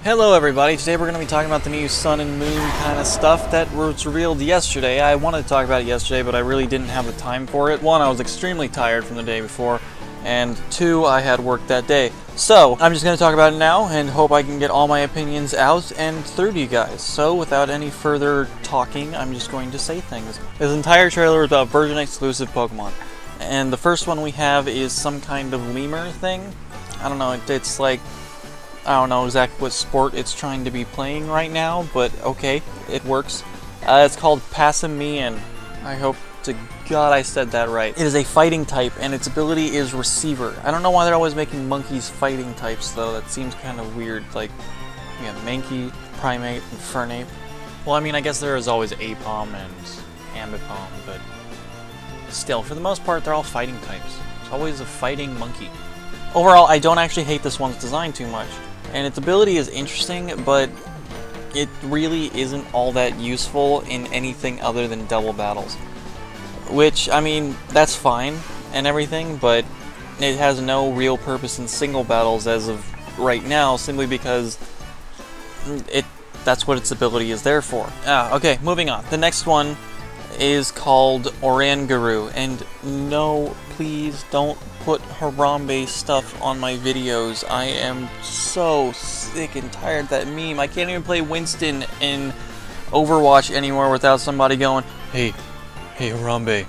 Hello everybody, today we're going to be talking about the new Sun and Moon kind of stuff that was revealed yesterday. I wanted to talk about it yesterday, but I really didn't have the time for it. One, I was extremely tired from the day before, and two, I had work that day. So, I'm just going to talk about it now, and hope I can get all my opinions out and through to you guys. So, without any further talking, I'm just going to say things. This entire trailer is about version-exclusive Pokemon. And the first one we have is some kind of lemur thing. I don't know, it's like... I don't know exactly what sport it's trying to be playing right now, but okay, it works. It's called Passimian. I hope to God I said that right. It is a fighting type, and its ability is Receiver. I don't know why they're always making monkeys fighting types, though. That seems kind of weird. Like, you got Mankey, Primate, and Fernape. Well, I mean, I guess there is always Apom and Ambipom, but still, for the most part, they're all fighting types. It's always a fighting monkey. Overall, I don't actually hate this one's design too much. And its ability is interesting, but it really isn't all that useful in anything other than double battles. Which, I mean, that's fine and everything, but it has no real purpose in single battles as of right now, simply because that's what its ability is there for. Okay, moving on. The next one is called Orion Guru, and no, please don't put Harambe stuff on my videos. I am so sick and tired of that meme. I can't even play Winston in Overwatch anymore without somebody going, hey Harambe,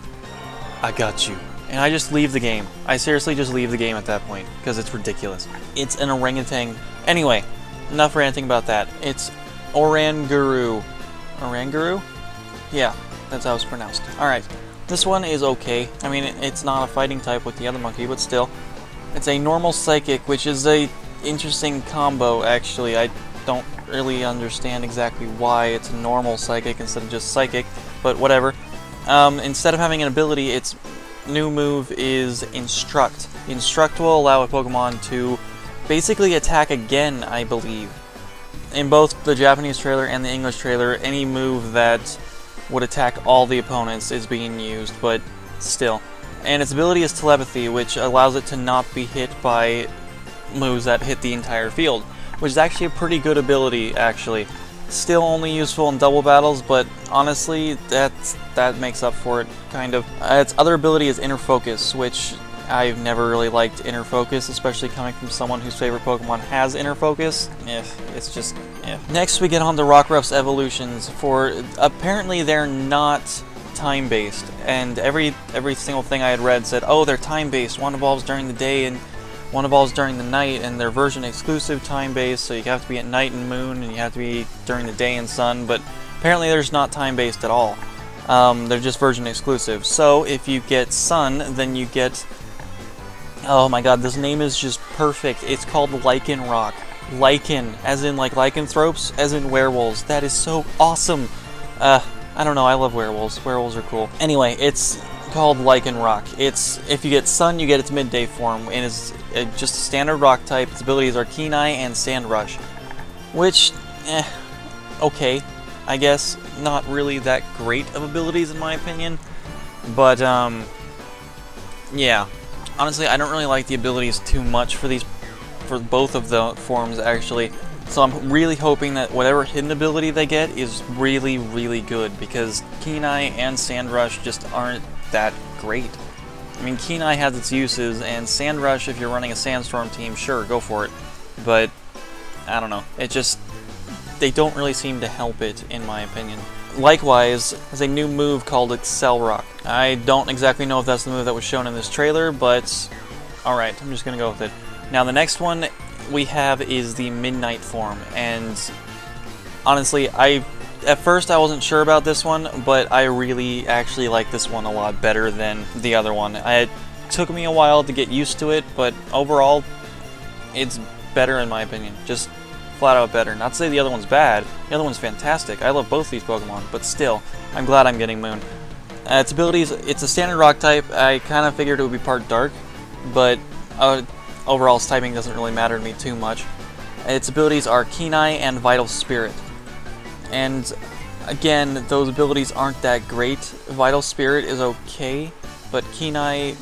I got you. And I just leave the game. I seriously just leave the game at that point, because it's ridiculous. It's an orangutan. Anyway, enough ranting about that. It's Orion Guru. Orion Guru? Yeah, that's how it's pronounced. Alright. This one is okay. I mean, it's not a fighting type with the other monkey, but still. It's a normal psychic, which is a interesting combo, actually. I don't really understand exactly why it's a normal psychic instead of just psychic, but whatever. Instead of having an ability, its new move is Instruct. Instruct will allow a Pokemon to basically attack again, I believe. In both the Japanese trailer and the English trailer, any move that would attack all the opponents is being used, but still. And its ability is Telepathy, which allows it to not be hit by moves that hit the entire field, which is actually a pretty good ability, actually. Still only useful in double battles, but honestly, that makes up for it, kind of. Its other ability is Inner Focus, which I've never really liked Inner Focus, especially coming from someone whose favorite Pokemon has Inner Focus. It's just, Next we get on to Rockruff's evolutions, for apparently they're not time-based, and every single thing I had read said, oh, they're time-based, one evolves during the day and one evolves during the night, and they're version-exclusive time-based, so you have to be at night and moon, and you have to be during the day and sun, but apparently there's not time-based at all. They're just version-exclusive. So if you get Sun, then you get... Oh my god, this name is just perfect. It's called Lycanroc. Lycan, as in like lycanthropes, as in werewolves. That is so awesome. I don't know, I love werewolves. Werewolves are cool. Anyway, it's called Lycanroc. If you get Sun, you get its midday form, and it's just a standard rock type. Its abilities are Keen Eye and Sand Rush, which, okay, I guess not really that great of abilities in my opinion, but yeah. Honestly, I don't really like the abilities too much for both of the forms, actually. So I'm really hoping that whatever hidden ability they get is really, really good, because Keen Eye and Sand Rush just aren't that great. I mean, Keen Eye has its uses, and Sand Rush, if you're running a Sandstorm team, sure, go for it. But, I don't know. They don't really seem to help it, in my opinion. Likewise, there's a new move called Accelerock. I don't exactly know if that's the move that was shown in this trailer, but alright, I'm just gonna go with it. Now the next one we have is the Midnight form, and honestly, at first I wasn't sure about this one, but I really actually like this one a lot better than the other one. It took me a while to get used to it, but overall, it's better in my opinion. Just flat out better. Not to say the other one's bad. The other one's fantastic. I love both these Pokemon, but still, I'm glad I'm getting Moon. Its abilities, it's a standard rock type. I kind of figured it would be part dark, but overall its typing doesn't really matter to me too much. Its abilities are Keen Eye and Vital Spirit. And again, those abilities aren't that great. Vital Spirit is okay, but Keen Eye,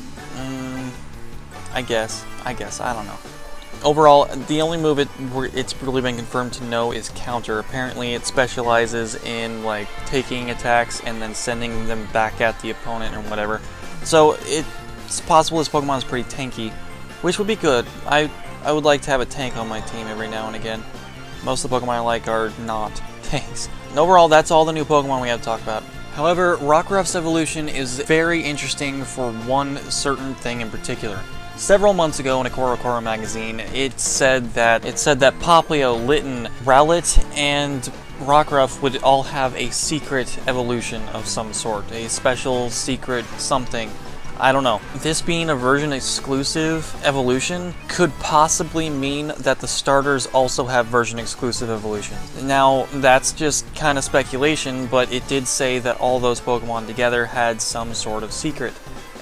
I guess, I don't know. Overall, the only move it's really been confirmed to know is counter. Apparently it specializes in like taking attacks and then sending them back at the opponent or whatever. So it's possible this Pokemon is pretty tanky, which would be good. I would like to have a tank on my team every now and again. Most of the Pokemon I like are not tanks. And overall, that's all the new Pokemon we have to talk about. However, Rockruff's evolution is very interesting for one certain thing in particular. Several months ago in a CoroCoro magazine, it said that Popplio, Litten, Rowlet, and Rockruff would all have a secret evolution of some sort. A special secret something. I don't know. This being a version exclusive evolution could possibly mean that the starters also have version exclusive evolutions. Now, that's just kind of speculation, but it did say that all those Pokemon together had some sort of secret.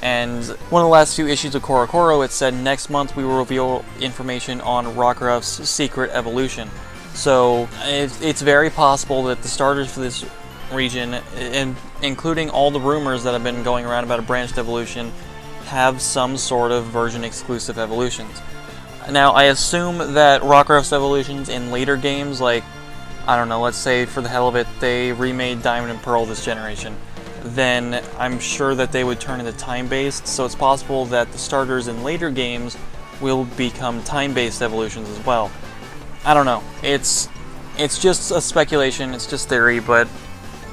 And one of the last few issues of CoroCoro, it said next month we will reveal information on Rockruff's secret evolution. So it's very possible that the starters for this region, including all the rumors that have been going around about a branched evolution, have some sort of version exclusive evolutions. Now, I assume that Rockruff's evolutions in later games, like, I don't know, let's say for the hell of it, they remade Diamond and Pearl this generation, then I'm sure that they would turn into time-based, so it's possible that the starters in later games will become time-based evolutions as well. I don't know. It's just a speculation, it's just theory, but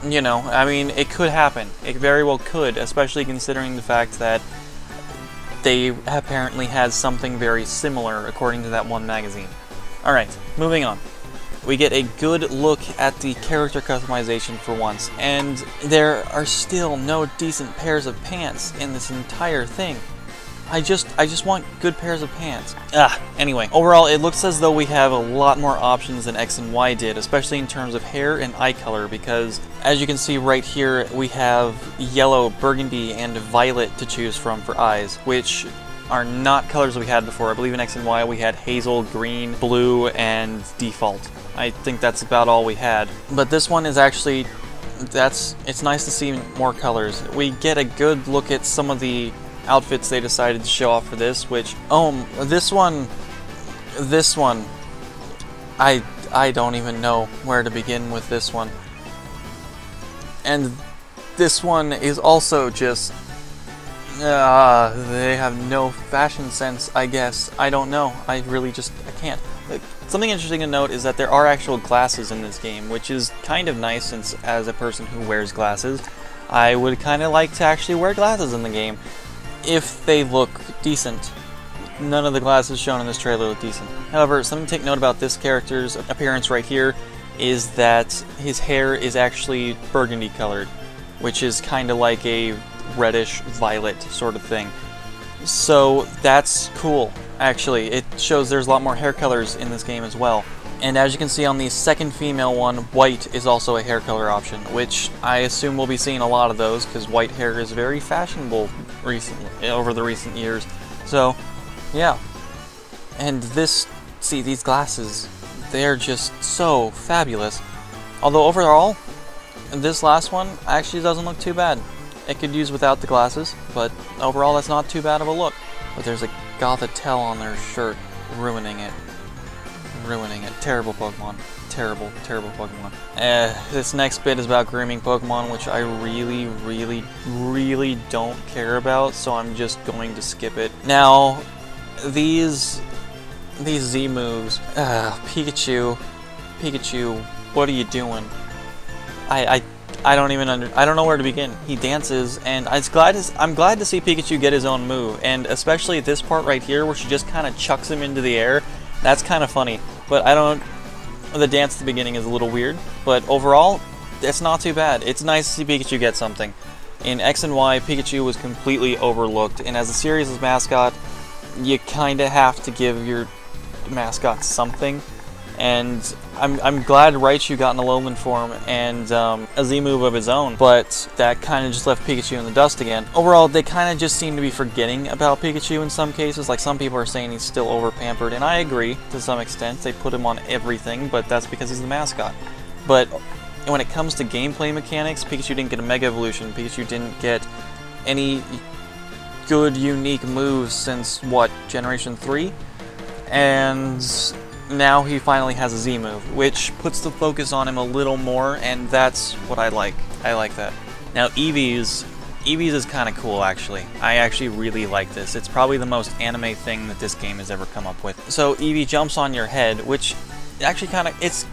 you know, I mean, it could happen. It very well could, especially considering the fact that they apparently had something very similar, according to that one magazine. Alright, moving on. We get a good look at the character customization for once, and there are still no decent pairs of pants in this entire thing. I just want good pairs of pants. Anyway, overall it looks as though we have a lot more options than X and Y did, especially in terms of hair and eye color, because as you can see right here, we have yellow, burgundy, and violet to choose from for eyes, which are not colors we had before. I believe in X and Y we had hazel, green, blue, and default. I think that's about all we had. But this one is actually, it's nice to see more colors. We get a good look at some of the outfits they decided to show off for this, which, this one, I don't even know where to begin with this one. And this one is also just, they have no fashion sense, I guess. I don't know. I can't. Like, something interesting to note is that there are actual glasses in this game, which is kind of nice, since as a person who wears glasses, I would kind of like to actually wear glasses in the game, if they look decent. None of the glasses shown in this trailer look decent. However, something to take note about this character's appearance right here is that his hair is actually burgundy colored, which is kind of like a reddish violet sort of thing. So that's cool, actually. It shows there's a lot more hair colors in this game as well. And as you can see on the second female one, white is also a hair color option, which I assume we'll be seeing a lot of those, because white hair is very fashionable over the recent years. So, yeah. And these glasses, they're just so fabulous. Although overall, this last one actually doesn't look too bad. It could use without the glasses, but overall that's not too bad of a look. But there's a Gothitelle on their shirt, ruining it. Terrible Pokemon. Terrible Pokemon. This next bit is about grooming Pokemon, which I really don't care about, so I'm just going to skip it. Now, these Z moves, Pikachu, what are you doing? I don't know where to begin. He dances, and I'm glad to see Pikachu get his own move, and especially this part right here where she just kind of chucks him into the air. That's kind of funny, but the dance at the beginning is a little weird, but overall, it's not too bad. It's nice to see Pikachu get something. In X and Y, Pikachu was completely overlooked, and as a series' mascot, you kind of have to give your mascot something, and I'm glad Raichu got in a Alolan form and a Z move of his own, but that kind of just left Pikachu in the dust again. Overall, they kind of just seem to be forgetting about Pikachu in some cases. Like, some people are saying he's still over-pampered, and I agree to some extent. They put him on everything, but that's because he's the mascot. But when it comes to gameplay mechanics, Pikachu didn't get a Mega Evolution. Pikachu didn't get any good, unique moves since, what, Generation 3? and now he finally has a Z move, which puts the focus on him a little more, and that's what I like. I like that. Now Evie's is kind of cool, actually. I actually really like this. It's probably the most anime thing that this game has ever come up with. So Evie jumps on your head, which actually kind of, it's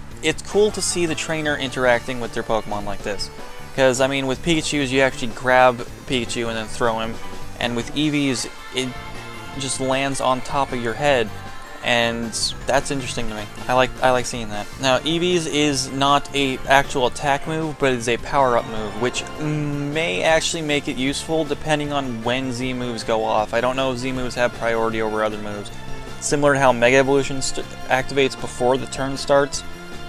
cool to see the trainer interacting with their Pokemon like this. Because, I mean, with Pikachu's, you actually grab Pikachu and then throw him, and with Eevee's, it just lands on top of your head, and that's interesting to me. I like seeing that. Now, Eevee's is not a actual attack move, but it is a power-up move, which may actually make it useful depending on when Z moves go off. I don't know if Z moves have priority over other moves. Similar to how Mega Evolution activates before the turn starts,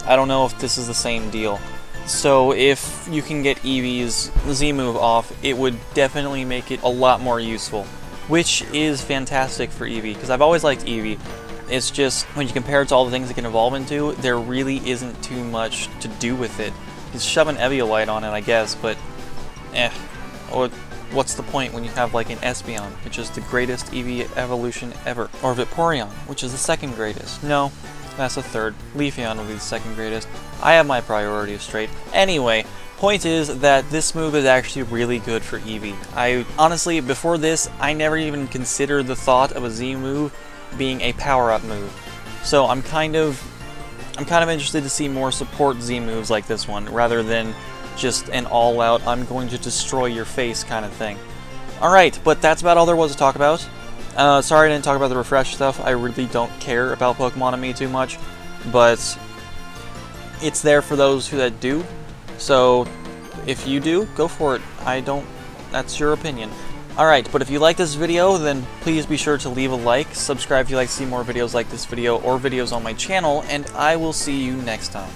I don't know if this is the same deal. So if you can get Eevee's Z move off, it would definitely make it a lot more useful, which is fantastic for Evie, because I've always liked Evie. It's just, when you compare it to all the things it can evolve into, there really isn't too much to do with it. You shove an Eviolite on it, I guess, but Or what's the point when you have like an Espeon, which is the greatest Eevee evolution ever? Or Vaporeon, which is the second greatest? No, that's the third. Leafeon will be the second greatest. I have my priorities straight. Anyway, point is that this move is actually really good for Evie. I honestly, before this, I never even considered the thought of a Z move being a power-up move. So I'm kind of interested to see more support Z moves like this one, rather than just an all-out, I'm going to destroy your face kind of thing. Alright, but that's about all there was to talk about. Sorry I didn't talk about the refresh stuff. I really don't care about Pokemon and me too much, but it's there for those that do. So if you do, go for it. I don't, that's your opinion. Alright, but if you like this video, then please be sure to leave a like, subscribe if you'd like to see more videos like this video, or videos on my channel, and I will see you next time.